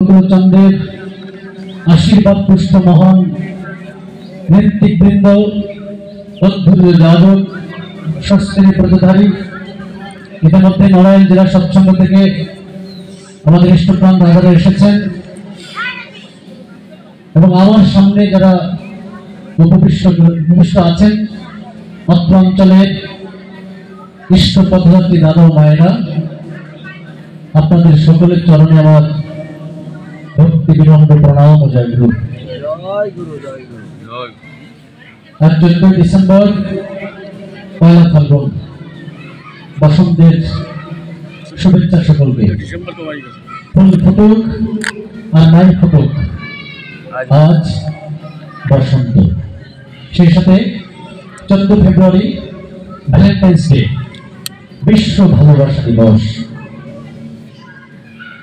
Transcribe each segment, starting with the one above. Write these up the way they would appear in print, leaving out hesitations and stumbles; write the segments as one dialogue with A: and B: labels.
A: অনুকূলচন্দ্রের আশীর্বাদ পুষ্ট মহান নেতৃবৃন্দ, অদ্ভুত যাদব, শস্ত্রের প্রতিধারী, ইতিমধ্যে নড়াইল জেলা সৎসঙ্গ থেকে আমাদের ইষ্টপ্রাণ দাদারা এসেছেন এবং আমার সামনে যারা উপবিষ্ট আছেন অত্র অঞ্চলের ইষ্ট পদ্ধতি দাদা ও মায়েরা, আপনাদের সকলের চরণে আমার ভক্তি বিনম্র প্রণাম ও জয় গুরু। আর 14 ডিসেম্বর পয়লা ফাল্গুন, বসন্তের শুভেচ্ছা সকলকে। ফুল ফুটুক আর নাই ফুটুক, আজ বসন্ত। সেই সাথে 14 ফেব্রুয়ারি ভ্যালেন্টাইন্স ডে, বিশ্ব ভালোবাসা দিবস।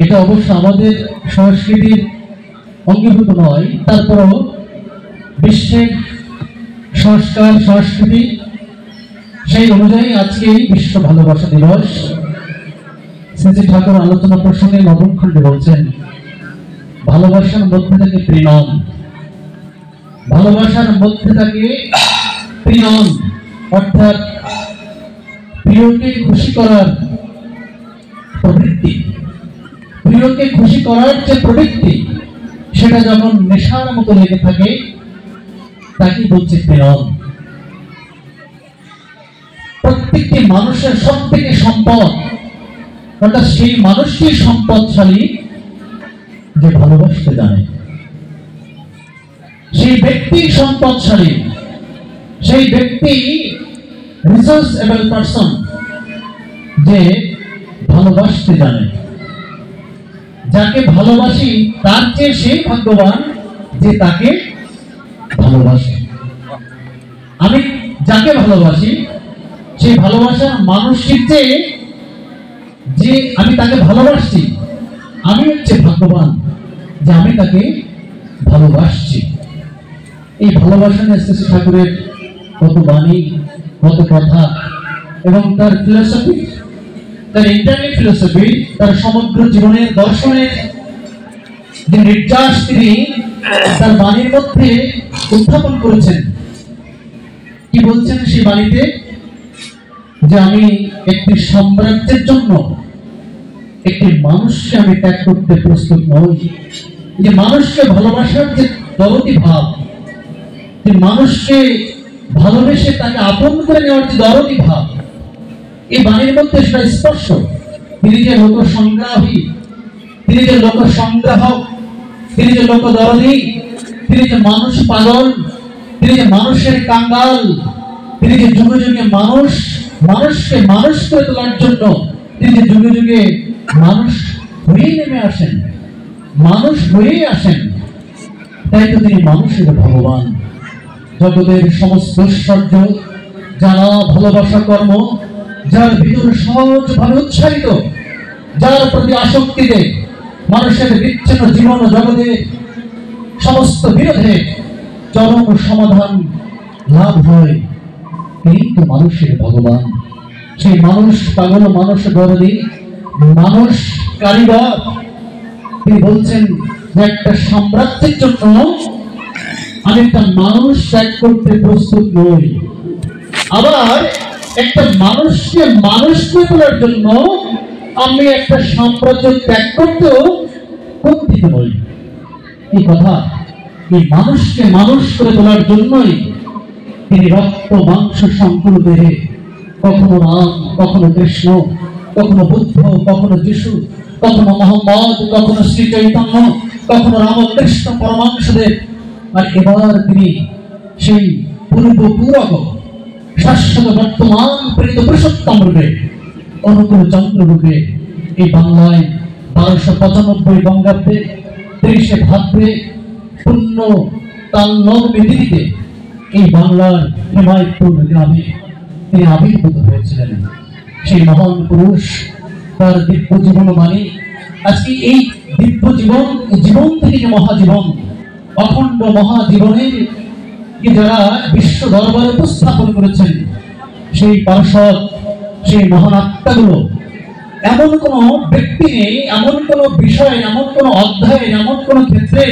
A: এটা অবশ্য আমাদের সংস্কৃতির অঙ্গীভূত নয়, তারপরও বিশ্বের সংস্কার সংস্কৃতি সেই অনুযায়ী আজকে বিশ্ব ভালোবাসা দিবস। শ্রী ঠাকুর আলোচনা প্রসঙ্গে নবম খণ্ডে বলছেন, ভালোবাসার মধ্যে থাকে প্রেম, ভালোবাসার মধ্যে থাকে প্রেম, অর্থাৎ প্রিয়কে খুশি করার প্রবৃত্তি। প্রিয়কে খুশি করার যে প্রবৃত্তি, সেটা যখন নেশার মতো লেগে থাকে তাকে বলছে প্রেম। প্রত্যেকটি মানুষের সব থেকে সম্পদ, অর্থাৎ সেই মানুষটি সম্পদশালী যে ভালোবাসতে জানে। সেই ব্যক্তি সম্পদশালী, সেই ব্যক্তি রিসোর্সেবল পারসন যে ভালোবাসতে জানে। যাকে ভালোবাসি তার চেয়ে সেই ভাগ্যবান যে তাকে ভালোবাসে। আমি যাকে ভালোবাসি সেই ভালোবাসার মানুষটির চেয়ে যে আমি তাকে ভালোবাসছি, আমি হচ্ছে ভাগ্যবান যে আমি তাকে ভালোবাসছি। এই ভালোবাসা নিয়ে শ্রী ঠাকুরের কত বাণী, কত কথা এবং তার ফিলোসফি, তার ইন্টারনাল ফিলোসফি, তার সমগ্র জীবনের দর্শনের যে নির্যাস তিনি তার বাণীর মধ্যে উত্থাপন করেছেন। কি বলছেন সেই বাণীতে? যে আমি একটি সাম্রাজ্যের জন্য একটি মানুষকে আমি ত্যাগ করতে প্রস্তুত নই। যে মানুষকে ভালোবাসার যে দরদি ভাব, যে মানুষকে ভালোবেসে তাকে আপন করে নেওয়ার যে দরদি ভাব, এই বাণীর মধ্যে সেটা স্পর্শ। তিনি যে লোক সংগ্রাহী, তিনি যে লোক সংগ্রাহক, তিনি যে লোক দরদি, তিনি যে মানুষ পাগল, তিনি যে মানুষের কাঙ্গাল, তিনি যে যুগে যুগে মানুষকে মানুষ করে তোলার জন্য তিনি যে যুগে যুগে মানুষ হয়ে নেমে আসেন, মানুষ হয়েই আসেন। তাই তো তিনি মানুষের ভগবান। জগতের সমস্ত ঐশ্বর্য, যারা ভালোবাসা কর্ম, যার ভিতর সহজভাবে উৎসাহিত, যার প্রতি আসক্তিতে মানুষের বিচ্ছিন্ন জীবন জগতে সমস্ত বিরোধে চরম সমাধান লাভ হয়, এই তো মানুষের ভগবান। সেই মানুষ পাগল, মানুষ দরদি, মানুষ কারিগর। তিনি বলছেন যে একটা সাম্রাজ্যের জন্য আমি একটা মানুষ ত্যাগ করতে প্রস্তুত নই। আবার একটা মানুষকে মানুষ করে তোলার জন্য আমি একটা সাম্রাজ্য ত্যাগ করতেও কুণ্ঠিত নই। এই কথা, এই মানুষকে মানুষ করে তোলার জন্যই তিনি রক্ত মাংস সংকুল দেহে কখনো রাম, কখনো কৃষ্ণ, কখনো বুদ্ধ, কখনো যিশু, কখনো মোহাম্মদ, কখনো শ্রী চৈতন্য, কখনো রামকৃষ্ণ পরমাংশদেব, আর এবার তিনি সেই পূর্বপূরক শাশ্বত বর্তমান প্রেরিত পুরুষোত্তম রূপে, অনুকূল চন্দ্র রূপে এই বাংলায় 1295 বঙ্গাব্দে 30 ভাদ্রে পূর্ণ তাল নবমী তিথিতে এই বাংলার হিমায়তপুর গ্রামে তিনি আবির্ভূত হয়েছিলেন। সেই মহান পুরুষ, তার দিব্য জীবন বাণী আজকে এই দিব্য জীবন থেকে যে মহাজীবন, অখণ্ড মহাজীবনের যারা বিশ্ব দরবারে উপস্থাপন করেছেন, সেই পার্ষদ, সেই মহান আত্মাগুলো এমন কোন ব্যক্তি নেই, এমন কোন বিষয়, এমন কোন অধ্যায়, এমন কোন ক্ষেত্রে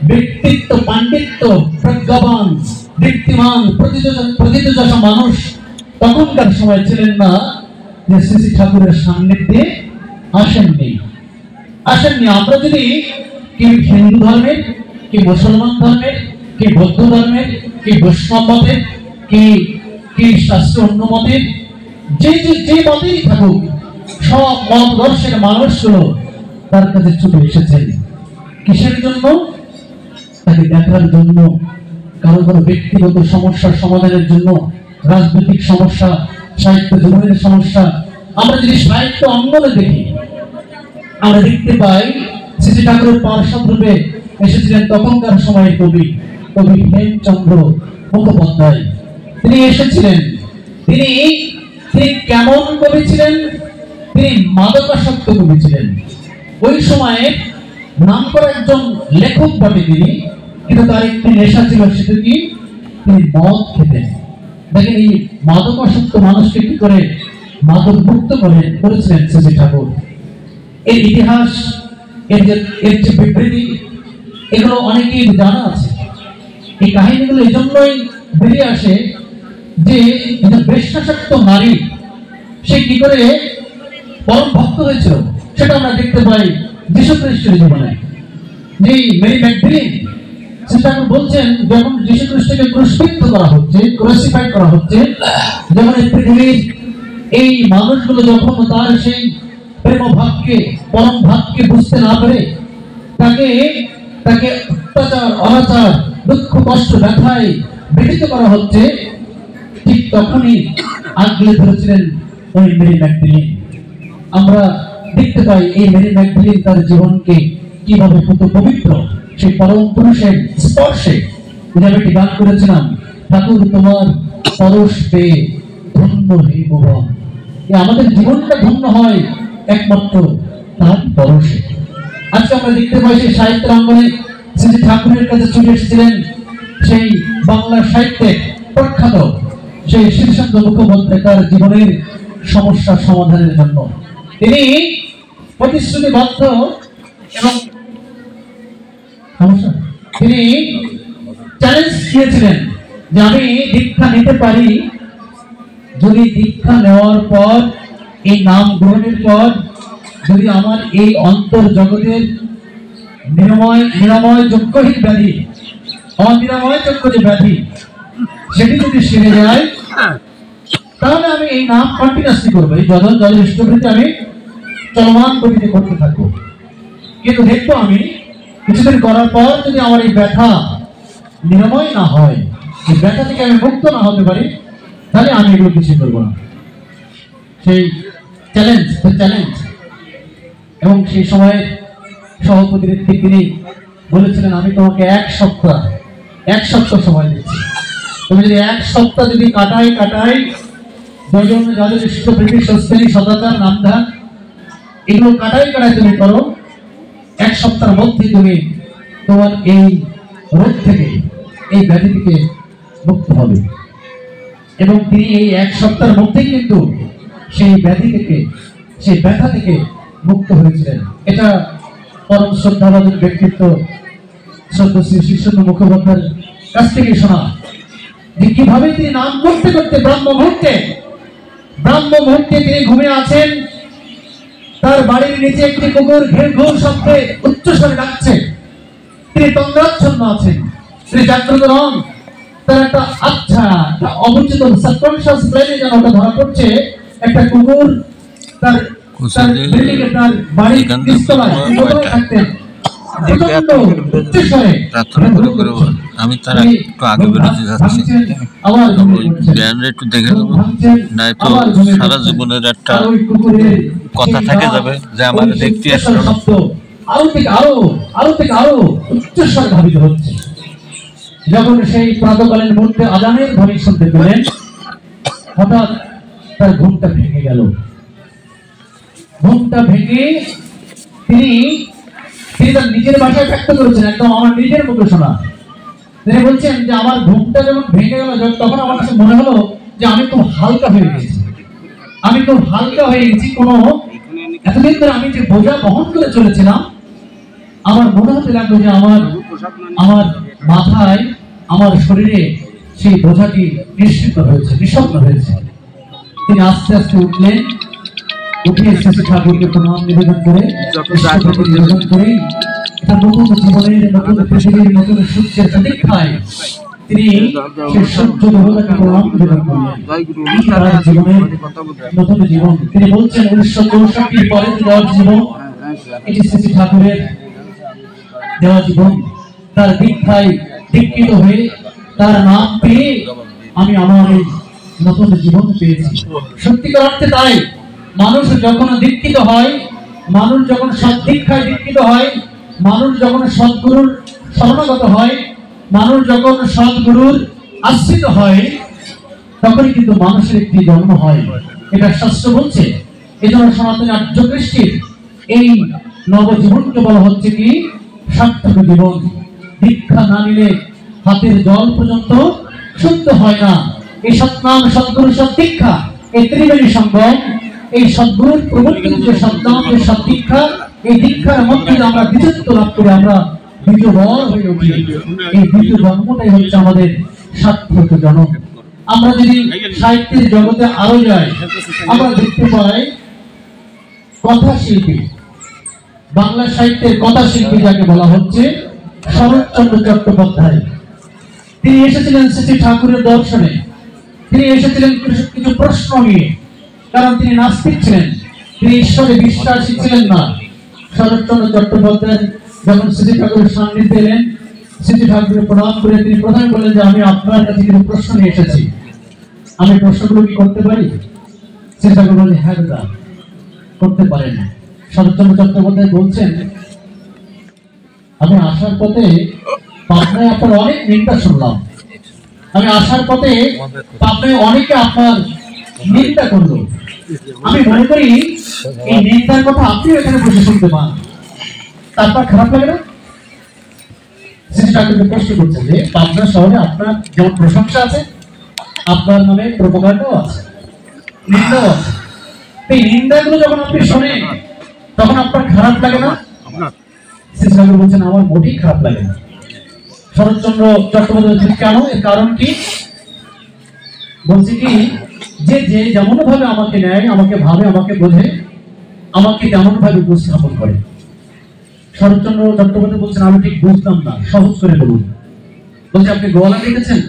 A: ব্যক্তিত্ব, পাণ্ডিত্য, প্রজ্ঞাবান, দীপ্তিমান, প্রতিযশা মানুষ তখনকার সময় ছিলেন না যে শ্রী শ্রী ঠাকুরের সান্নিধ্যে আসেননি। আমরা যদি কি হিন্দু ধর্মের, কি মুসলমান ধর্মের, কি বৌদ্ধ ধর্মের, কি বৈষ্ণব মতের, কি শাস্ত্র অন্য মতের, যে মতেই থাকুক, সব মতদর্শের মানুষগুলো তার কাছে ছুটে এসেছেন। কিসের জন্য? তাকে দেখার জন্য, কারো কারো ব্যক্তিগত সমস্যার সমাধানের জন্য, রাজনৈতিক সমস্যা, সাহিত্য জীবনের সমস্যা। আমরা যদি সাহিত্য অঙ্গনে দেখি, আমরা দেখতে পাই শ্রী শ্রী ঠাকুরের পার্শ্বদ রূপে এসেছিলেন তখনকার সময়ের কবি হেমচন্দ্র মুখোপাধ্যায়। তিনি এসেছিলেন। তিনি কেমন কবি ছিলেন? তিনি মাদকাসক্ত কবি ছিলেন। ওই সময়ে নাম করা একজন লেখক বটে তিনি, কিন্তু তার একটি নেশা ছিল, সেটা কি? তিনি মদ খেতেন। দেখেন এই মাদকাসক্ত মানুষকে কি করে মাদক মুক্ত করেছিলেন শ্রী শ্রী ঠাকুর। এর ইতিহাস, এর যে বিবৃতি, এগুলো অনেকেই জানা আছে। এই কাহিনীগুলো এই জন্যই বেরিয়ে আসে যে বেশ্যাসক্ত নারী সে কি করে পরম ভক্ত হয়েছিল, সেটা আমরা দেখতে পাই যীশু খ্রিস্টের জীবনে। যে মেরি ম্যাগডালিন, সেটা বলছেন যখন যীশু খ্রিস্টকে ক্রুশবিদ্ধ করা হচ্ছে, ক্রুসিফাইড করা হচ্ছে, যেমন এই পৃথিবীর এই মানুষগুলো যখন তার সেই প্রেম ভাবকে, পরম ভাবকে বুঝতে না পেরে তাকে অত্যাচার, অনাচার, দুঃখ, কষ্ট, ব্যথায় ব্যথিত করা হচ্ছে, ঠিক তখনই আগলে ধরেছিলেন ওই মেরি ম্যাগডালিন। আমরা দেখতে পাই এই মেরি ম্যাগডালিন তার জীবনকে কিভাবে কত পবিত্র সেই পরম পুরুষের স্পর্শে, আমি একটি গান করেছিলাম, ঠাকুর তোমার পরশ পেয়ে ধন্য হে ভুবন। আমাদের জীবনটা ধন্য হয় একমাত্র তার পরশে। আজকে আমরা দেখতে পাই সেই সাহিত্য অঙ্গনে শ্রী ঠাকুরের কাছে ছুটে এসেছিলেন সেই বাংলা সাহিত্যের প্রখ্যাত সেই শীর্ষেন্দু মুখোপাধ্যায় তার জীবনের সমস্যা সমাধানের জন্য। তিনি প্রতিশ্রুতিবদ্ধ এবং তিনি চ্যালেঞ্জ দিয়েছিলেন যে আমি দীক্ষা নিতে পারি যদি দীক্ষা নেওয়ার পর, এই নাম গ্রহণের পর, যদি আমার এই অন্তর জগতের নিরাময় যোগ্যহীন ব্যাধি, অনিরাময় যোগ্য যে ব্যাধি, সেটি যদি সেরে যায়, তাহলে আমি এই নাম কন্টিনিউসলি করবো, এই জল ইষ্টবৃত্তি আমি চলমান গতিতে করতে থাকবো। কিন্তু দেখবো আমি কিছুদিন করার পর যদি আমার এই ব্যথা নিরাময় না হয়, এই ব্যথা থেকে আমি মুক্ত না হতে পারি, তাহলে আমি এগুলো কিছু করবো না। সেই চ্যালেঞ্জ এবং সেই সময় সভাপতির তিনি বলেছিলেন আমি তোমাকে এক সপ্তাহ সময় দিচ্ছি, তুমি যদি এক সপ্তাহ যদি কাটাই দুজন যাদের ইষ্টবৃত্তি, সস্তেনী, সদাচার, নামধান, এগুলো কাটাই তুমি করো, এক সপ্তাহের মধ্যে তুমি তোমার এই রোগ থেকে, এই ব্যাধি থেকে মুক্ত হবে। এবং তিনি এই এক সপ্তাহের মধ্যেই কিন্তু সেই ব্যাধি থেকে, সেই ব্যথা থেকে মুক্ত হয়েছিলেন। এটা পরম শ্রদ্ধাভাজন ব্যক্তিত্ব শ্রদ্ধশ্রী শীর্ষেন্দু মুখোপাধ্যায়ের কাছ থেকে শোনা যে কিভাবে তিনি নাম করতে করতে ব্রাহ্ম মুহূর্তে তিনি ঘুমিয়ে আছেন, তার বাড়ির নিচে একটি কুকুর ঘেউ ঘেউ শব্দে উচ্চস্বরে ডাকছে, তিনি তন্দ্রাচ্ছন্ন আছেন, তিনি জাগ্রত নন। তার একটা অবচেতন সাবকনশিয়াস প্লেনে যেন ওটা ধরা পড়ছে, একটা কুকুর তার বাড়ির নিচতলায় থাকতেন।
B: আমি তার একটু আগে বেরোতে যাচ্ছি, জ্ঞানটা একটু দেখে নেবো, নাই তো সারা জীবনের একটা কথা থেকে যাবে যে আমার দেখতে আসলো না।
A: আরো উচ্চস্বর ধাবিত হচ্ছে। যখন সেই প্রাতকালীন মুহূর্তে আজানের ধ্বনি শুনতে পেলেন, হঠাৎ তার ঘুমটা ভেঙে গেল। ঘুমটা ভেঙে তিনি তার নিজের ভাষায় ব্যক্ত করেছেন, একদম আমার নিজের মুখে শোনা। তিনি বলছেন যে আমার ঘুমটা যখন ভেঙে গেল, তখন আমার কাছে মনে হলো যে আমি খুব হালকা হয়ে গেছি, কোনো এতদিন ধরে আমি যে বোঝা বহন করে চলেছিলাম, আমার মনে হতে লাগলো যে আমার মাথায়, আমার শরীরে সেই বোঝাটি নিশ্চিত হয়েছে, নিঃশব্দ হয়েছে। তিনি আস্তে আস্তে উঠলেন, উঠে শ্রী ঠাকুরকে প্রণাম নিবেদন করে নিবেদন করেই নতুন জীবনের, নতুন পৃথিবীর, নতুন সূর্যের প্রতীক্ষায় তিনি সেই সূর্য দেবতাকে প্রণাম নিবেদন করলেন। তার জীবনের নতুন জীবন তিনি বলছেন 1964 পরে দেওয়া জীবন, এটি শ্রী ঠাকুরের দেওয়া জীবন। তার দীক্ষায় দীক্ষিত হয়ে তার নাম পেয়ে আমি আমার এই নতুন জীবন পেয়েছি। সত্যিকার অর্থে তাই মানুষ যখন দীক্ষিত হয়, মানুষ যখন সদ্দীক্ষায় দীক্ষিত হয়, মানুষ যখন সদ্গুরুর শরণাগত হয়, মানুষ যখন সদ্গুরুর আশ্রিত হয়, তখনই কিন্তু মানুষের একটি জন্ম হয়। এটা শাস্ত্র বলছে। এই জন্য সনাতনী আর্য কৃষ্টির এই নবজীবনকে বলা হচ্ছে কি সার্থক জীবন। দীক্ষা না নিলে হাতের জল পর্যন্ত শুদ্ধ হয় না। এই সৎনাম, সদ্গুরু, সদ্দীক্ষা, এই ত্রিবেণী সঙ্গম, এই সদ্গুরুর প্রবর্তিত যে সৎনাম, যে সদ্দীক্ষা, এই দীক্ষার মধ্যে আমরা দ্বিতীয়ত্ব লাভ করে আমরা দ্বিতীয় বর হয়ে উঠি। এই দ্বিতীয় জন্মটাই হচ্ছে আমাদের সার্থক জন্ম। আমরা যদি সাহিত্যের জগতে আরো যাই, আমরা দেখতে পাই কথা শিল্পী, বাংলা সাহিত্যের কথা শিল্পী যাকে বলা হচ্ছে শরৎচন্দ্র চট্টোপাধ্যায়। তিনি এসেছিলেন শ্রী ঠাকুরের দর্শনে, তিনি এসেছিলেন কিছু প্রশ্ন নিয়ে, কারণ তিনি নাস্তিক ছিলেন, তিনি ঈশ্বরে বিশ্বাসী ছিলেন না। শরৎচন্দ্র চট্টোপাধ্যায় যখন শ্রী ঠাকুরের সান্নিধ্যে এলেন, শ্রী ঠাকুরের প্রণাম করে তিনি প্রথমে বললেন যে আমি আপনার কাছে কিছু প্রশ্ন নিয়ে এসেছি, আমি প্রশ্নগুলো কি করতে পারি? শ্রী ঠাকুর বললেন হ্যাঁ দাদা, করতে পারেন। শরৎচন্দ্র চট্টোপাধ্যায় বলছেন, আমি আসার পথে পাবনায় আপনার অনেক নিন্দা শুনলাম, আমি আসার পথে পাবনায় অনেকে আপনার নিন্দা করলো, আমি মনে করি এই নিন্দার কথা আপনিও এখানে বসে শুনতে পান, তারপর খারাপ লাগে না? শ্রী ঠাকুরকে প্রশ্ন করছেন যে পাবনা শহরে আপনার যেমন প্রশংসা আছে, আপনার নামে প্রোপাগান্ডাও আছে, নিন্দাও আছে। এই নিন্দাগুলো যখন আপনি শোনেন তখন আপনার খারাপ লাগে না? শ্রী ঠাকুর বলছেন আমার মোটেই খারাপ লাগে না। শরৎচন্দ্র চট্টোপাধ্যায় বলছেন কেন? এর কারণ কি? বলছে কি যে যে যেমন ভাবে আমাকে নেয়, আমাকে ভাবে, আমাকে বোঝে, আমাকে তেমন ভাবে উপস্থাপন করে। শরৎচন্দ্র চট্টোপাধ্যায় বলছেন আমি ঠিক বুঝলাম না, সহজ করে বলুন। বলছে আপনি গোয়ালা দেখেছেন,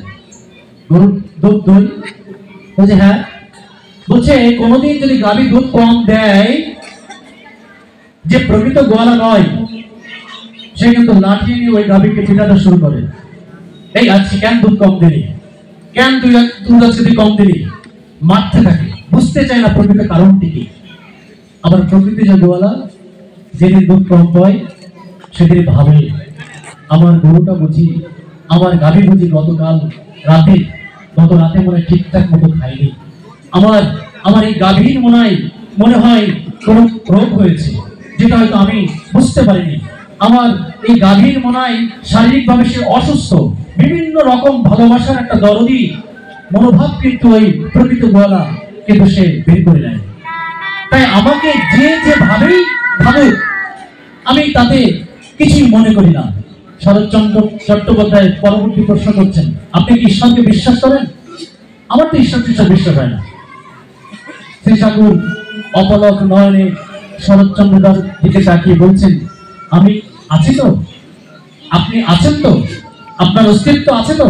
A: গরুর দুধ দই? বলছে হ্যাঁ। বলছে কোনোদিন যদি গাভী দুধ কম দেয়, যে প্রকৃত গোয়ালা নয় সে কিন্তু লাঠি নিয়ে ওই গাভীকে পিটাতে শুরু করে, এই আজকে কেন দুধ কম দিলি, কেন দুধ আজকে কম দিলি, মারতে থাকে, বুঝতে চায় না প্রকৃত কারণটি কি। আবার প্রকৃতি যে গোয়ালা যেদিন দুধ কম পায় সেদিন ভাবে আমার গরুটা বুঝি, আমার গাভী বুঝি গত রাতে মনে ঠিকঠাক মতো খাইনি, আমার এই গাভীর মনে হয় কোন রোগ হয়েছে যেটা হয়তো আমি বুঝতে পারিনি, আমার এই গাভীর মনে হয় শারীরিক ভাবে সে অসুস্থ। বিভিন্ন রকম ভালোবাসার একটা দরদি মনোভাব কিন্তু ওই প্রকৃত গোয়ালা কিন্তু সে বের করে নেয়। তাই আমাকে যে ভাবেই ভাবুক আমি তাতে কিছুই মনে করি না। শরৎচন্দ্র চট্টোপাধ্যায় পরবর্তী প্রশ্ন করছেন, আপনি কি ঈশ্বরকে বিশ্বাস করেন? আমার তো ঈশ্বর বিশ্বাস হয় না। শ্রী ঠাকুর অপলক নয়নে শরৎচন্দ্রদার দিকে তাকিয়ে বলছেন আমি আছি তো, আপনি আছেন তো, আপনার অস্তিত্ব আছে তো?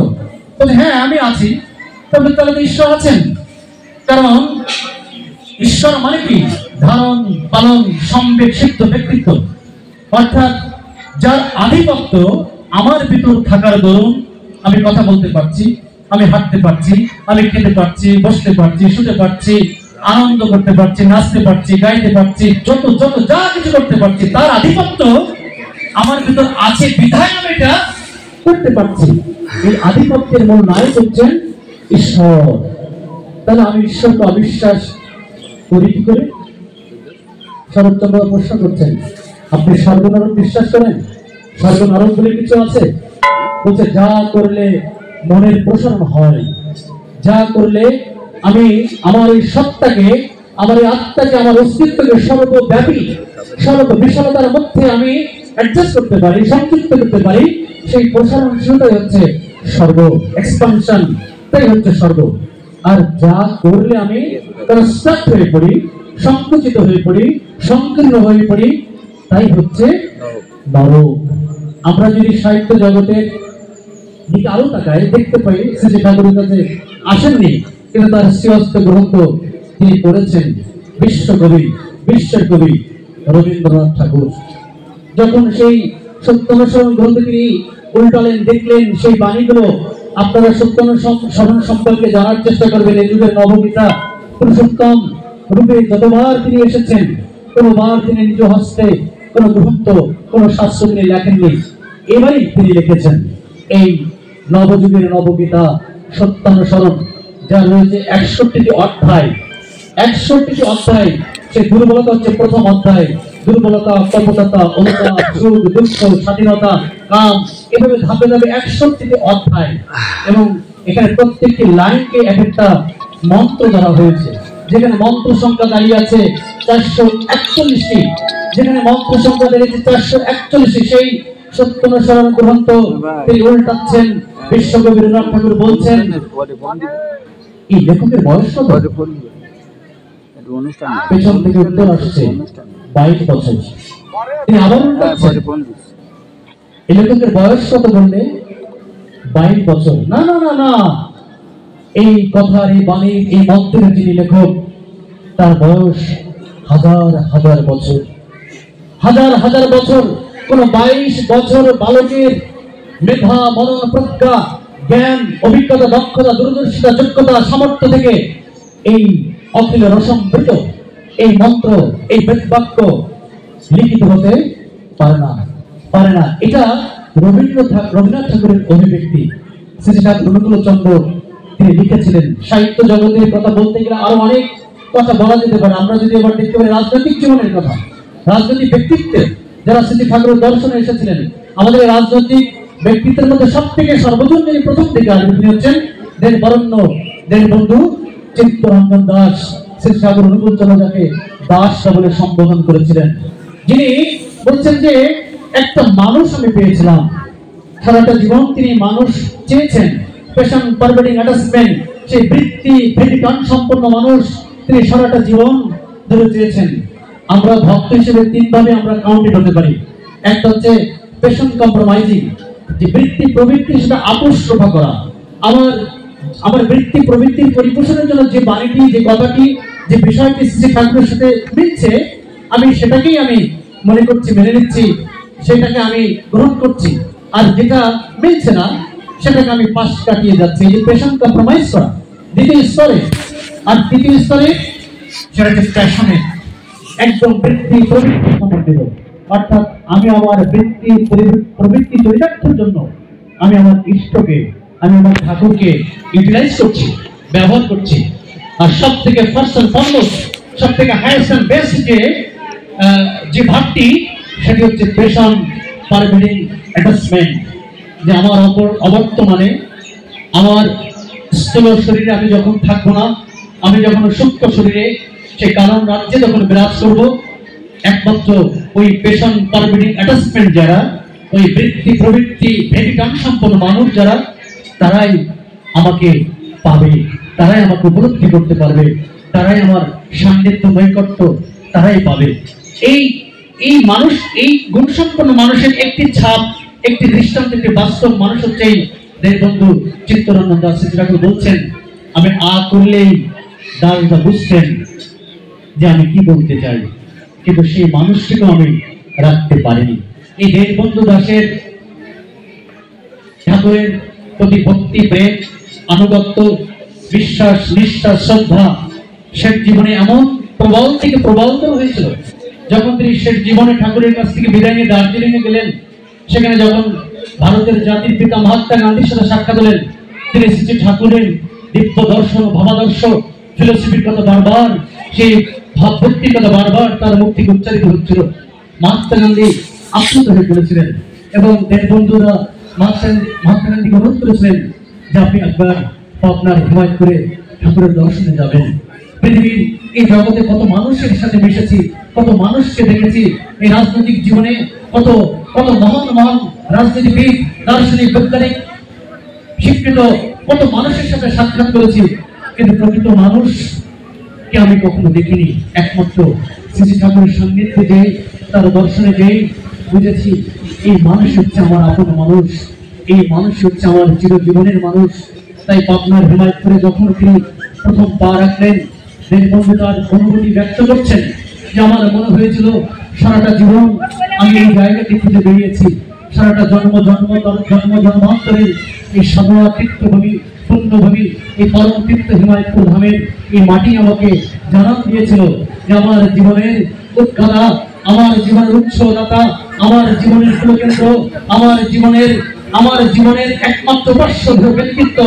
A: বলছে হ্যাঁ আমি আছি। তবে তাহলে তো ঈশ্বর আছেন, কারণ ঈশ্বর মানে কি ধারণ পালন সম্বেক সিদ্ধ ব্যক্তিত্ব, অর্থাৎ যার আধিপত্য আমার ভিতর থাকার দরুন আমি কথা বলতে পারছি, আমি হাঁটতে পারছি, আমি খেতে পারছি, বসতে পারছি, শুতে পারছি, আনন্দ করতে পারছি, নাচতে পারছি, গাইতে পারছি, যত যা কিছু করতে পারছি, তার আধিপত্য আমার ভিতর আছে বিধায় আমি এটা করতে পারছি। এই আধিপত্যের মূল নায়ক হচ্ছেন ঈশ্বর। তাহলে আমি ঈশ্বরকে অবিশ্বাস করি কি করে? শরৎচন্দ্র প্রশ্ন করছেন আপনি স্বর্গ-নরক বিশ্বাস করেন? স্বর্গ-নরক বলে কিছু আছে? বলছে যা করলে মনের প্রসন্ন হয়, যা করলে আমি আমার এই সত্তাকে আমার এই আত্মাকে, আমার অস্তিত্বকে সর্বব্যাপী সর্ব বিশালতার মধ্যে আমি অ্যাডজাস্ট করতে পারি, সংযুক্ত করতে পারি, সেই প্রসারণশীলতাই হচ্ছে স্বর্গ, এক্সপানশন, তাই হচ্ছে স্বর্গ। আর যা করলে আমি কনস্ট্রাক্ট হয়ে পড়ি, সংকুচিত হয়ে পড়ি, সংকীর্ণ হয়ে পড়ি, তাই হচ্ছে নরক। আমরা যদি সাহিত্য জগতের দিকে আরো তাকাই, দেখতে পাই শ্রী ঠাকুরের কাছে আসেননি, কিন্তু তার শ্রেষ্ঠ গ্রন্থ তিনি পড়েছেন বিশ্বকবি, বিশ্বের কবি রবীন্দ্রনাথ ঠাকুর। যখন সেই সত্যানুসরণ গ্রন্থ তিনি উল্টালেন, দেখলেন সেই বাণীগুলো, আপনারা সত্যানুসরণ সম্পর্কে জানার চেষ্টা করবেন। এই যুগের নবপিতা পুরুষোত্তম রূপে যতবার তিনি এসেছেন, কোনোবার তিনি নিজ হস্তে কোনো গ্রন্থ, কোনো শাস্ত্র তিনি লেখেননি, এবারই তিনি লিখেছেন এই নবযুগের নবপিতা সত্যানুসরণ, যার রয়েছে 61টি অধ্যায়। 61টি অধ্যায়। সেই দুর্বলতা হচ্ছে প্রথম অধ্যায়, দুর্বলতা, কপটতা, অনুতাপ, সুখ, দুঃখ, স্বাধীনতা, কাম, এভাবে ধাপে ধাপে 61টি অধ্যায়। এবং এখানে প্রত্যেকটি লাইনকে এক একটা মন্ত্র ধরা হয়েছে। যেখানে মন্ত্র সংখ্যা দাঁড়িয়ে আছে 441টি, যেখানে মন্ত্র সংখ্যা দাঁড়িয়েছে 441, সেই সত্যানুসরণ গ্রন্থ তিনি উল্টাচ্ছেন। বিশ্বকবি রবীন্দ্রনাথ ঠাকুর বলছেন, এই লেখকের বয়স কত? পেছন থেকে উত্তর আসছে 22 বছর। তিনি আবার উল্টাচ্ছেন, এই লেখকের বয়স কত বললে? 22 বছর। না না না না, এই কথার, এই বাণীর, এই মন্ত্রের যিনি লেখক, তার বয়স হাজার হাজার বছর, হাজার হাজার বছর। কোন 22 বছর বালকের মেধা, মনন, প্রজ্ঞা, জ্ঞান, অভিজ্ঞতা, দক্ষতা, দূরদর্শিতা, যোগ্যতা, সামর্থ্য থেকে এই অখিল রসমৃত এই মন্ত্র, এই বেদবাক্য লিখিত হতে পারে না, পারে না। এটা রবীন্দ্রনাথ ঠাকুরের অভিব্যক্তি। শ্রী ঠাকুর অনুকূলচন্দ্র তিনি লিখেছিলেন। সাহিত্য জগতের কথা বলতে গেলে আরো অনেক কথা বলা যেতে পারে। আমরা যদি এবার দেখতে পারি রাজনৈতিক জীবনের কথা, রাজনৈতিক ব্যক্তিত্বের যারা শ্রী ঠাকুরের দর্শনে এসেছিলেন, আমাদের রাজনৈতিক ব্যক্তিত্বের মধ্যে সব থেকে সর্বজন যিনি প্রথম দিকে আসবেন, তিনি হচ্ছেন দেশ বরণ্য, দেশ বন্ধু চিত্তরঞ্জন দাস। শ্রী ঠাকুর অনুকূলচন্দ্র যাকে দাস বলে সম্বোধন করেছিলেন, যিনি বলছেন যে একটা মানুষ আমি পেয়েছিলাম, সারাটা জীবন তিনি মানুষ চেয়েছেন, প্যাশন পারভেডিং অ্যাটাচমেন্ট, সেই বৃত্তি ভেদিকান সম্পন্ন মানুষ তিনি সারাটা জীবন ধরে চেয়েছেন। আমরা ভক্ত হিসেবে তিনভাবে আমরা কাউন্টেড হতে পারি। একটা হচ্ছে প্যাশন কম্প্রোমাইজিং, যে বৃত্তি প্রবৃত্তির সাথে আপোষ রক্ষা করা। আমার বৃত্তি প্রবৃত্তির পরিপোষণের জন্য যে বাণীটি, যে কথাটি, যে বিষয়টি শ্রী ঠাকুরের সাথে মিলছে, আমি সেটাকেই আমি মনে করছি, মেনে নিচ্ছি, সেটাকে আমি গ্রহণ করছি। আর যেটা মিলছে না সেটাকে আমি পাশ কাটিয়ে যাচ্ছি। এই যে প্যাশন কম্প্রোমাইজ করা দ্বিতীয় স্তরে। আর তৃতীয় স্তরে সেটা হচ্ছে প্যাশনে, একদম বৃত্তি প্রবৃত্তি সম্বন্ধিত। অর্থাৎ আমি আমার বৃত্তি প্রবৃত্তি চরিতার্থের জন্য আমি আমার ইষ্টকে, আমি আমার ঠাকুরকে ইউটিলাইজ করছি, ব্যবহার করছি। আর সব থেকে ফার্স্ট এন্ড ফরমোস্ট, সব থেকে হাইয়েস্ট এন্ড বেস্ট যে ভাবটি, সেটি হচ্ছে প্যাশন পারভেডিং অ্যাটাচমেন্ট। যে আমার অবর্তমানে আমার স্থূল শরীরে আমি যখন থাকবো না, আমি যখন সূক্ষ্ম শরীরে সেই কারণ রাজ্যে যখন বিরাজ করব, একমাত্র ওই প্যাশন পারভেডিং অ্যাটাচমেন্ট যারা, ওই বৃত্তি প্রবৃত্তি ভেদিকান সম্পন্ন মানুষ যারা, তারাই আমাকে পাবে, তারাই আমাকে উপলব্ধি করতে পারবে, তারাই আমার সান্নিধ্য নৈকট্য তারাই পাবে। এই মানুষ, এই গুণসম্পন্ন মানুষের একটি ছাপ, একটি দৃষ্টান্ত, একটি বাস্তব মানুষ হচ্ছে এই দেশবন্ধু চিত্তরঞ্জন দাস। ঠাকুর বলছেন, আমি করলেই দাসদা বুঝছেন যে আমি কি বলতে চাই, কিন্তু সেই মানুষটিকেও আমি রাখতে পারিনি। এই দেশবন্ধু দাসের ঠাকুরের প্রতি ভক্তি, প্রেম, আনুগত্য, বিশ্বাস, নিষ্ঠা, শ্রদ্ধা শেষ জীবনে এমন প্রবল থেকে প্রবলতর হয়েছিল, যখন তিনি শেষ জীবনে ঠাকুরের কাছ থেকে বিদায় নিয়ে দার্জিলিং এ গেলেন। সেখানে যখন ভারতের জাতির পিতা মহাত্মা গান্ধীর সাথে সাক্ষাৎ হলেন, তিনি শ্রী ঠাকুরের দিব্য দর্শন, ভাবাদর্শ, ফিলোসফির কথা বারবার, সেই ভাবভক্তির কথা বারবার তার মুখ থেকে উচ্চারিত হচ্ছিল। মহাত্মা গান্ধী আপ্লুত হয়ে পড়েছিলেন এবং দেশবন্ধুরা মহাত্মা গান্ধীকে অনুরোধ করেছিলেন যে আপনি একবার আপনার হিমায়ত করে ঠাকুরের দর্শনে যাবেন। পৃথিবীর এই জগতে কত মানুষের সাথে মিশেছি, কত মানুষকে দেখেছি, এই রাজনৈতিক জীবনে কত কত মহান মহান রাজনীতিবিদ, দার্শনিক, বৈজ্ঞানিক, শিক্ষিত কত মানুষের সাথে সাক্ষাৎ করেছি, কিন্তু প্রকৃত মানুষকে আমি কখনো দেখিনি। একমাত্র শ্রী ঠাকুরের সান্নিধ্যে যে, তার দর্শনে যে বুঝেছি এই মানুষ হচ্ছে আমার আপন মানুষ, এই মানুষ হচ্ছে আমার চিরজীবনের মানুষ। তাই পাবনার হিমায়তপুরে যখন তিনি প্রথম পা রাখলেন, দেশবন্ধু তার অনুভূতি ব্যক্ত করছেন যে আমার মনে হয়েছিল সারাটা জীবন আমি এই জায়গাটি খুঁজে বেরিয়েছি, সারাটা জন্মান্তরের এই সাধনা তীর্থভূমি, পুণ্যভূমি, এই পরম তীর্থ হিমায়তপুর ধামের এই মাটি আমাকে জানান দিয়েছিল যে আমার জীবনের উৎকলা, আমার জীবনের উৎসদাতা, আমার জীবনের কুলকেন্দ্র, আমার জীবনের একমাত্র উপাস্য ব্যক্তিত্ব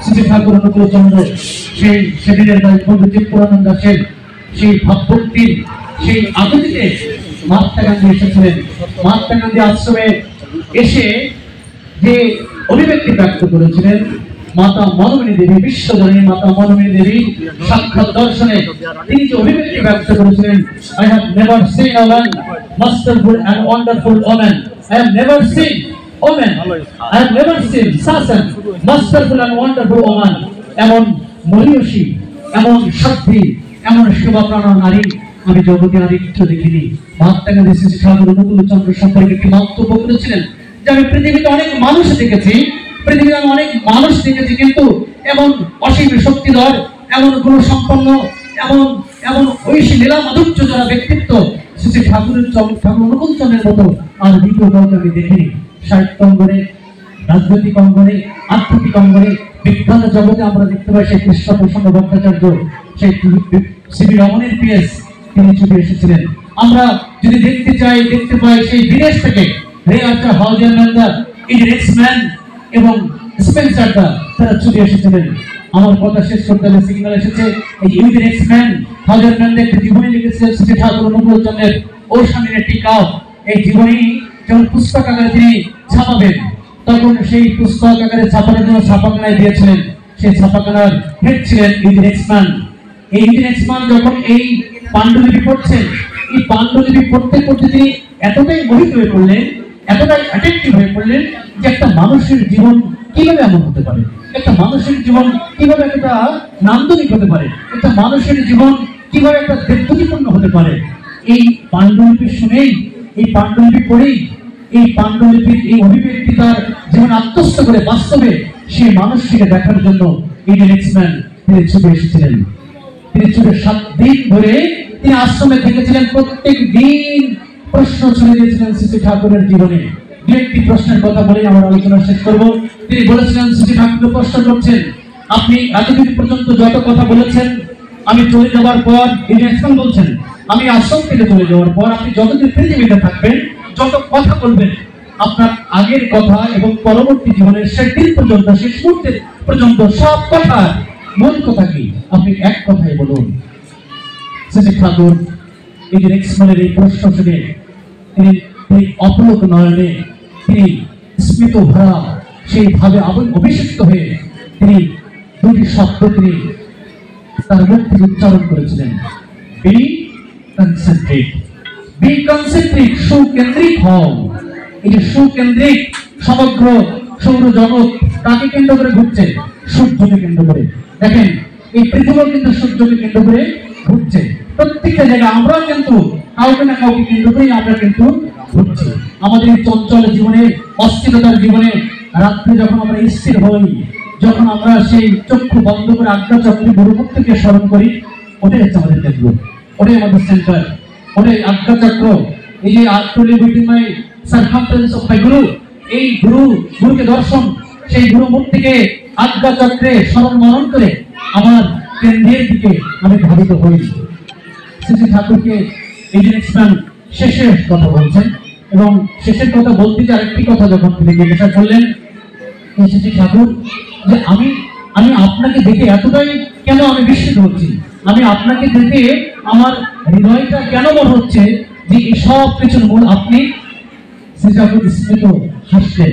A: শ্রী ঠাকুর অনুকূলচন্দ্র। সেই সেদিনের বন্ধু চিত্তরানন্দ দাসের সেই ভাবভক্তির সেই আকুতিতে মহাত্মা গান্ধী এসেছিলেন। মহাত্মা গান্ধী আশ্রমে এসে যে অভিব্যক্তি ব্যক্ত করেছিলেন, মাতা মনমিনী দেবী, বিশ্বজননী মাতা মনমিনী দেবী সাক্ষাৎ দর্শনে তিনি যে অভিব্যক্তি ব্যক্ত করেছিলেন, I have never seen a man masterful and wonderful woman. I have never seen woman. I have never seen such a masterful and wonderful woman. এমন মহিয়সী, এমন সাধ্বী, এমন সেবাপ্রাণা নারী আমি জগতে আর একটু দেখিনি। মহাত্মা গান্ধী শ্রী ঠাকুর অনুকূলচন্দ্র সম্পর্কে একটি মন্তব্য করেছিলেন যে আমি পৃথিবীতে অনেক মানুষ দেখেছি, কিন্তু এমন অসীম শক্তিধর, এমন গুণসম্পন্ন, এমন ঐশী লীলা মাধুর্য যারা ব্যক্তিত্ব শ্রী ঠাকুর অনুকূলচন্দ্রের মতো আর দ্বিতীয় কাউকে আমি দেখিনি। সাহিত্য অঙ্গনে, রাজনৈতিক অঙ্গনে, আধ্যাত্মিক অঙ্গনে, বিজ্ঞান জগতে আমরা দেখতে পাই সেই কৃষ্ণপ্রসন্ন ভট্টাচার্য, সেই সিবি রমণের পিএস, তিনি ছুটে এসেছিলেন। আমরা যদি দেখতে পাই সেই বিদেশ থেকে রে আর্চার, হাউজার ম্যান্ডার, ইডিরেক্সম্যান এবং স্পেন্সার তারা ছুটে এসেছিলেন। আমার কথা শেষ করতে হলে সিগন্যাল এসেছে। এই ইডিরেক্সম্যান, হাউজার ম্যান্ডার একটি জীবনী লিখেছিলেন শ্রী ঠাকুর অনুকূলচন্দ্রের ওশানের একটি কাপ। এই জীবনী যখন পুস্তক আকারে তিনি ছাপাবেন, তখন সেই পুস্তক আকারে ছাপানোর জন্য ছাপাখানায় দিয়েছিলেন। সেই ছাপাখানার হেড ছিলেন ইডিরেক্সম্যান। এই ইডিরেক্সম্যান যখন এই পাণ্ডুলিপি পড়ছেন, এই পাণ্ডুলিপি পড়তে পড়তে তিনি এতটাই মোহিত হয়ে পড়লেন, এতটাই অ্যাট্রাক্টিভ হয়ে পড়লেন যে একটা মানুষের জীবন কিভাবে এমন হতে পারে, একটা মানুষের জীবন কিভাবে একটা নান্দনিক হতে পারে, একটা মানুষের জীবন কিভাবে একটা দেবদূতিপূর্ণ হতে পারে। এই পাণ্ডুলিপি শুনেই, এই পাণ্ডুলিপি পড়েই, এই পাণ্ডুলিপির এই অভিব্যক্তি তার জীবন আত্মস্থ করে বাস্তবে সেই মানুষটিকে দেখার জন্য ইডিরেক্সম্যান তিনি ছুটে এসেছিলেন। তিনি ছুটে 7 দিন ধরে তিনি আশ্রমে থেকেছিলেন। প্রত্যেক দিন প্রশ্ন ছুড়ে দিয়েছিলেন শ্রী ঠাকুরের জীবনে। দু একটি প্রশ্নের কথা বলে আমার আলোচনা শেষ করব। তিনি বলেছিলেন, শ্রী ঠাকুর প্রশ্ন করছেন, আপনি এতদিন পর্যন্ত যত কথা বলেছেন, আমি চলে যাওয়ার পর, ইডিরেক্সম্যান বলছেন, আমি আশ্রম থেকে চলে যাওয়ার পর আপনি যতদিন পৃথিবীতে থাকবেন, যত কথা বলবেন, আপনার আগের কথা এবং পরবর্তী জীবনের শেষ দিন পর্যন্ত, শেষ মুহূর্তের পর্যন্ত সব কথা, মূল কথা কি, আপনি এক কথাই বলুন। শ্রী ঠাকুর ইডিরেক্সম্যানের এই প্রশ্ন শুনে তিনি অপলক নয়নে, তিনি স্মিত ভরা সেইভাবে অভিষিক্ত হয়ে তিনি 2টি শব্দ তিনি তার মুখ থেকে উচ্চারণ করেছিলেন, বি কনসেন্ট্রেট, বি কনসেন্ট্রিক, সুকেন্দ্রিক হও। এই যে সুকেন্দ্রিক, সমগ্র সৌরজগৎ কাকে কেন্দ্র করে ঘুরছে? সূর্যকে কেন্দ্র করে। দেখেন, এই পৃথিবী কিন্তু সূর্যকে কেন্দ্র করে ঘুরছে। প্রত্যেকটা জায়গায় আমরা কিন্তু কাউকে না কাউকে কেন্দ্র করে আমরা কিন্তু ঘুরছি। আমাদের চঞ্চল জীবনে, অস্থিরতার জীবনে রাত্রে যখন আমরা স্থির হই, যখন আমরা সেই চক্ষু বন্ধ করে আজ্ঞা চক্রে গুরুমূর্তিকে স্মরণ করি, ওটাই হচ্ছে আমাদের কেন্দ্র, ওটাই আমাদের সেন্টার, ওটাই আজ্ঞা চক্র। এই যে আটলি between my circumference of my guru, এই গুরুকে দর্শন, সেই গুরুমূর্তিকে আজ্ঞা চক্রে স্মরণ মনন করে আমার কেন্দ্রের দিকে আমি ধাবিত হই। শ্রী ঠাকুরকে ইডিরেক্সম্যান শেষে কথা বলছেন, এবং শেষের কথা বলতে যে আরেকটি কথা যখন তিনি জিজ্ঞাসা করলেন, শ্রী ঠাকুর, যে আমি আপনাকে দেখে এতটাই কেন আমি বিস্মিত হচ্ছি, আমি আপনাকে দেখে আমার হৃদয়টা কেন মনে হচ্ছে যে এই সব কিছুর মূল আপনি। শ্রী ঠাকুর স্মিত হাসছেন।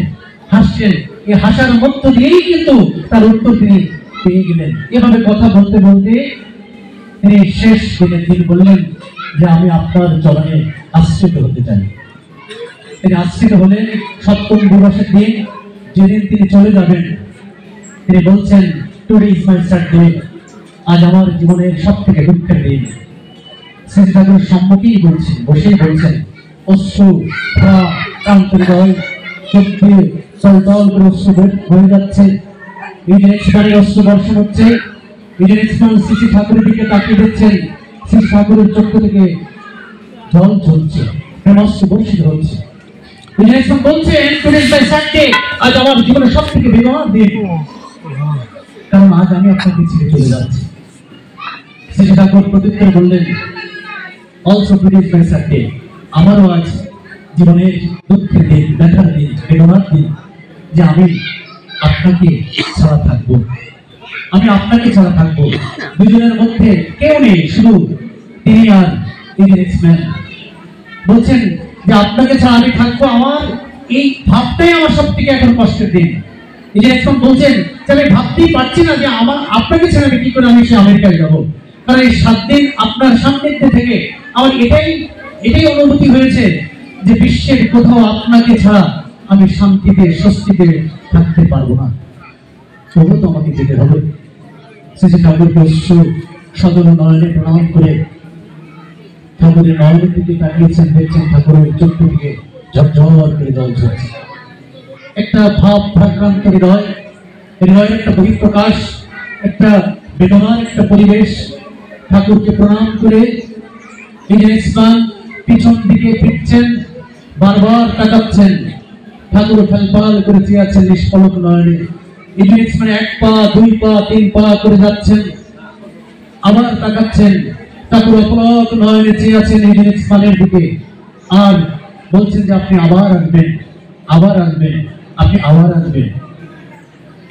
A: এই হাসার মধ্য দিয়েই কিন্তু তার উত্তর তিনি পেয়ে গেলেন। এভাবে কথা বলতে বলতে তিনি শেষ দিনের দিন বললেন যে আমি আপনার চরণে আশ্রিত হতে চাই। তিনি আশ্রিত হলেন সপ্তম দিবসের দিন, যেদিন তিনি চলে যাবেন। তিনি বলছেন, today is my sad day, আজ আমার জীবনের সব থেকে দুঃখের দিন। শ্রী ঠাকুর সম্মুখেই বলছেন, বসেই বলছেন, অশ্রু ভরা ক্লান্ত হৃদয়, চোখ দিয়ে চলচল করে অশ্রু বয়ে যাচ্ছে। ইজেনেক্সমানের অশ্রু বর্ষণ হচ্ছে। ইজেনেক্সমান শ্রী ঠাকুরের দিকে তাকিয়ে দিচ্ছেন। শ্রী ঠাকুরের চোখ থেকে জল ঝরছে, প্রেমাশ্রু বর্ষিত হচ্ছে। ইজেনেক্সমান বলছেন, today is my sad day, আজ আমার জীবনের সব থেকে বেদনার দিন, কারণ আজ আমি আপনাকে ছেড়ে চলে যাচ্ছি। শ্রী ঠাকুর প্রত্যুত্তরে বললেন, also today is my sad day, আমারও আজ জীবনের দুঃখের দিন, ব্যথার দিন, বেদনার দিন, যে আমি আপনাকে ছাড়া থাকবো, আমি আপনাকে ছাড়া থাকবো। দুজনের মধ্যে কেউ নেই, শুধু তিনি আর ইজেনেক্সম্যান। বলছেন যে আপনাকে ছাড়া আমি থাকবো, আমার এই ভাবটাই আমার সব থেকে এখন কষ্টের দিন। ইজেনেক্সম্যান বলছেন যে আমি ভাবতেই পারছি না যে আমার আপনাকে ছাড়া আমি কি করে আমি সে আমেরিকায় যাবো, কারণ এই 7 দিন আপনার সান্নিধ্য থেকে আমার এটাই অনুভূতি হয়েছে যে বিশ্বের কোথাও আপনাকে ছাড়া আমি শান্তিতে স্বস্তিতে থাকতে পারবো না, তবু তো আমাকে যেতে হবে। শ্রী ঠাকুরকে সদর নয়নে প্রণাম করে ঠাকুরের নয়নের দিকে তাকিয়েছেন, দেখছেন ঠাকুরের চোখ থেকে ঝরঝর করে জল ঝরছে। একটা ভাব ভারাক্রান্ত হৃদয়, হৃদয়ের একটা বহিঃপ্রকাশ, একটা বেদনার একটা পরিবেশ। ঠাকুরকে প্রণাম করে ইজেনেক্সম্যান পিছন দিকে ফিরছেন, বারবার তাকাচ্ছেন। ঠাকুর ফেলফাল করে চেয়ে আছেন নিষ্পলক নয়নে। ইজেনেক্সম্যান 1 পা 2 পা 3 পা করে যাচ্ছেন, আবার তাকাচ্ছেন। ঠাকুর অপলক নয়নে চেয়ে আছেন ইজেনেক্সম্যানের দিকে, আর বলছেন যে আপনি আবার আসবেন, আবার আসবেন, আপনি আবার আসবেন।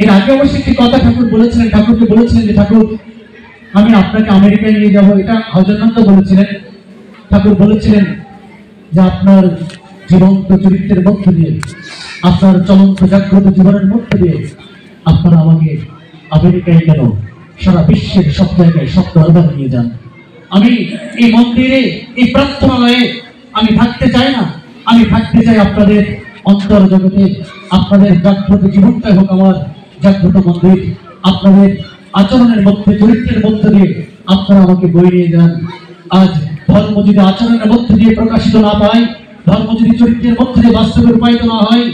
A: এর আগে অবশ্যই একটি কথা ঠাকুর বলেছিলেন, ঠাকুরকে বলেছিলেন যে ঠাকুর আমি আপনাকে আমেরিকায় নিয়ে যাব, এটা হজরনাথ বলেছিলেন। ঠাকুর বলেছিলেন যে আপনার জীবন্ত চরিত্রের মধ্য দিয়ে, আপনার চলন্ত জাগ্রত জীবনের মধ্য দিয়ে আপনারা আমাকে আমেরিকায় কেন, সারা বিশ্বের সব জায়গায় সব দরবার নিয়ে যান। আমি এই মন্দিরে, এই প্রার্থনালয়ে আমি থাকতে চাই না, আমি থাকতে চাই আপনাদের অন্তর জগতে। আপনাদের জাগ্রত জীবনটাই হোক আমার জাগ্রত মন্দির। আপনাদের আচরণের মধ্যে, চরিত্রের মধ্য দিয়ে আপনারা আমাকে বয়ে নিয়ে যান। আজ ধর্ম যদি আচরণের মধ্যে দিয়ে প্রকাশিত না পায়, ধর্ম যদি চরিত্রের মধ্যে দিয়ে বাস্তবে রূপায়িত না হয়,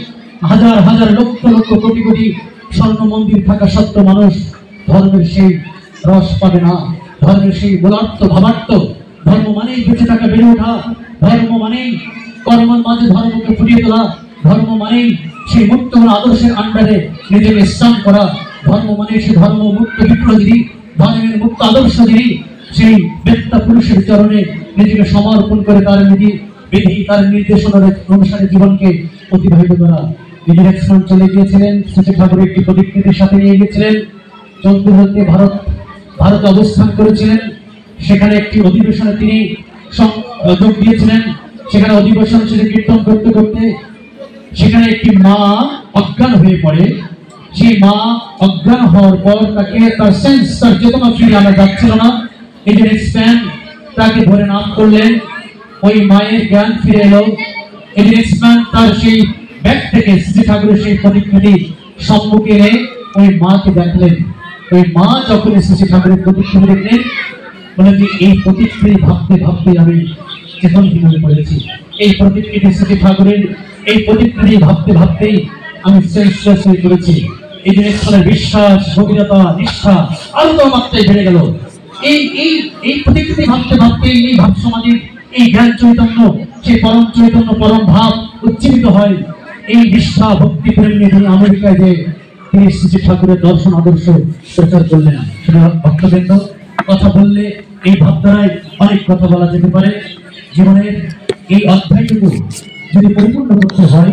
A: হাজার হাজার লক্ষ লক্ষ কোটি কোটি স্বর্ণ মন্দির থাকা সত্ত্বেও মানুষ ধর্মের সেই রস পাবে না, ধর্মের সেই বলার্থ ভাবার্থ। ধর্ম মানেই বেঁচে থাকা, বেড়ে ওঠা। ধর্ম মানেই কর্মের মাঝে ধর্মকে ফুটিয়ে তোলা। ধর্ম মানেই সেই মুক্ত আদর্শের আন্ডারে নিজেকে স্থান করা। ধর্ম মানে সেই ধর্ম মুক্ত বিপ্লবী, ধর্মের মুক্ত আদর্শ যিনি, সেই ব্যক্তা পুরুষের চরণে নিজেকে সমর্পণ করে তার বিধি, তার নির্দেশনা অনুসারে জীবনকে অতিবাহিত করা। ইজেনেক্সম্যান চলে গিয়েছিলেন, শ্রী ঠাকুর একটি প্রতিকৃতির সাথে নিয়ে গিয়েছিলেন। চলতে চলতে ভারতে অবস্থান করেছিলেন। সেখানে একটি অধিবেশনে তিনি যোগ দিয়েছিলেন। সেখানে অধিবেশন ছেড়ে কীর্তন করতে করতে সেখানে একটি মা অজ্ঞান হয়ে পড়ে। সেই মা অজ্ঞান হওয়ার পর তাকে তার সেন্স, তার চেতনা ফিরে আনা যাচ্ছিল না। ইজেনেক্সম্যান তাকে ধরে নাম করলেন, ওই মায়ের জ্ঞান ফিরে এলো। ইজেনেক্সম্যান তার সেই ব্যাগ থেকে শ্রী ঠাকুরের সেই প্রতিকৃতি সম্মুখে এনে ওই মাকে দেখলেন। ওই মা যখন শ্রী ঠাকুরের প্রতিকৃতি দেখলেন, বলেন যে এই প্রতিকৃতি ভাবতে ভাবতে আমি চেতনহীন হয়ে পড়েছি। এই প্রতিকৃতি শ্রী ঠাকুরের এই প্রতিকৃতি ভাবতে ভাবতেই আমি সেন্সলেস হয়ে পড়েছি। ইজেনেক্সম্যানের বিশ্বাস, গভীরতা, নিষ্ঠা আরো তো মাত্রায় বেড়ে গেল। এই প্রতিকৃতি ভাবতে ভাবতে এই ভাব সমাধির এই জ্ঞান চৈতন্য, সেই পরম চৈতন্য, পরম ভাব উজ্জীবিত হয়। এই নিষ্ঠা ভক্তি প্রেম নিয়ে তিনি আমেরিকায় যে তিনি শ্রী ঠাকুরের দর্শন আদর্শ প্রচার করলেন। সেটা ভক্তবৃন্দ, কথা বললে এই ভাবধারায় অনেক কথা বলা যেতে পারে। জীবনের এই অধ্যায়টুকু যদি পরিপূর্ণ করতে হয়